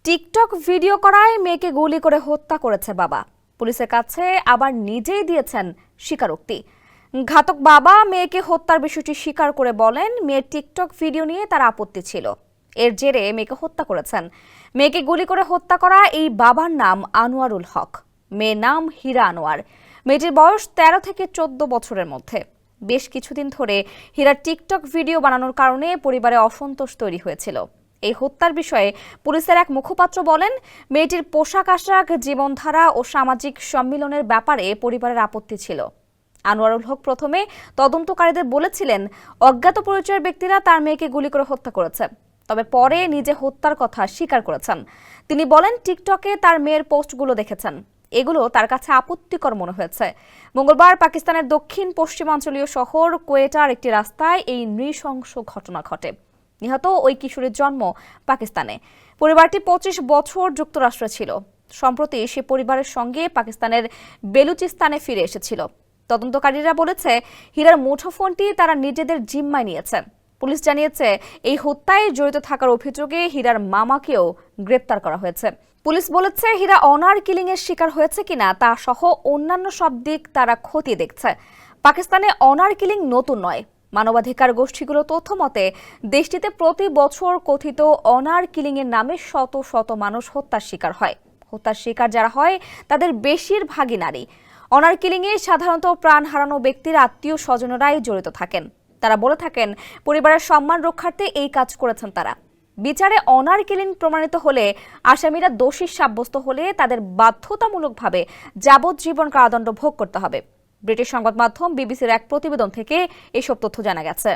TikTok video করায় মেয়েকে গুলি করে হত্যা করেছে বাবা। পুলিশের কাছে আবার নিজেই দিয়েছেন স্বীকারোক্তি। ঘাতক বাবা মেয়েকে হত্যার বিষয়টি স্বীকার করে বলেন, মেয়ের টিকটক ভিডিও নিয়ে তার আপত্তি ছিল। এর জেরে মেয়েকে হত্যা করেছেন। মেয়েকে গুলি করে হত্যা করা এই বাবার নাম আনোয়ারুল হক, মেয়ের নাম হীরা আনোয়ার। মেয়েটির বয়স 13 থেকে 14 বছরের মধ্যে। বেশ কিছুদিন ধরে হীরার টিকটক ভিডিও বানানোর কারণে পরিবারে অসন্তোষ তৈরি হয়েছিল। এই হত্যার বিষয়ে পুলিশের এক মুখপাত্র বলেন, মেয়েটির পোশাক আশাক, জীবনধারা ও সামাজিক সম্মিলনের ব্যাপারে পরিবারের আপত্তি ছিল। আনোয়ারুল হক প্রথমে তদন্তকারীদের বলেছিলেন, অজ্ঞাত পরিচয়ের ব্যক্তিরা তার মেয়েকে গুলি করে হত্যা করেছে। তবে পরে নিজে হত্যার কথা স্বীকার করেছেন। তিনি বলেন, টিকটকে তার মেয়ের পোস্টগুলো দেখেছেন, এগুলো তার কাছে আপত্তিকর মনে হয়েছে। মঙ্গলবার পাকিস্তানের দক্ষিণ পশ্চিমাঞ্চলীয় শহর কোয়েটার একটি রাস্তায় এই নৃশংস ঘটনা ঘটে। নিহত ওই কিশোরীর জন্ম পাকিস্তানে। পরিবারটি 25 বছর যুক্তরাষ্ট্রে ছিল। সম্প্রতি সে পরিবারের সঙ্গে পাকিস্তানের বেলুচিস্তানে ফিরে এসেছিল। তদন্তকারীরা বলেছে, হীরার মুঠোফোনটি তারা নিজেদের জিম্মায় নিয়েছে। পুলিশ জানিয়েছে, এই হত্যায় জড়িত থাকার অভিযোগে হীরার মামাকেও গ্রেপ্তার করা হয়েছে। পুলিশ বলেছে, হীরা অনার কিলিং এর শিকার হয়েছে কিনা তা সহ অন্যান্য সব দিক তারা খতিয়ে দেখছে। পাকিস্তানে অনার কিলিং নতুন নয়। মানবাধিকার গোষ্ঠীগুলো তথ্য মতে দেশটিতে প্রতি বছর কথিত অনার কিলিং এর নামে শত শত মানুষ হত্যার শিকার হয়। হত্যার শিকার যারা হয় তাদের বেশিরভাগই নারী। অনার কিলিং এ সাধারণত প্রাণ হারানো ব্যক্তির আত্মীয় স্বজনেরাই জড়িত থাকেন। তারা বলে থাকেন, পরিবারের সম্মান রক্ষার্থে এই কাজ করেছেন তারা। বিচারে অনার কিলিং প্রমাণিত হলে আসামিরা দোষী সাব্যস্ত হলে তাদের বাধ্যতামূলকভাবে যাবজ্জীবন কারাদণ্ড ভোগ করতে হবে। ব্রিটিশ সংবাদ মাধ্যম বিবিসির এক প্রতিবেদন থেকে এসব তথ্য জানা গেছে।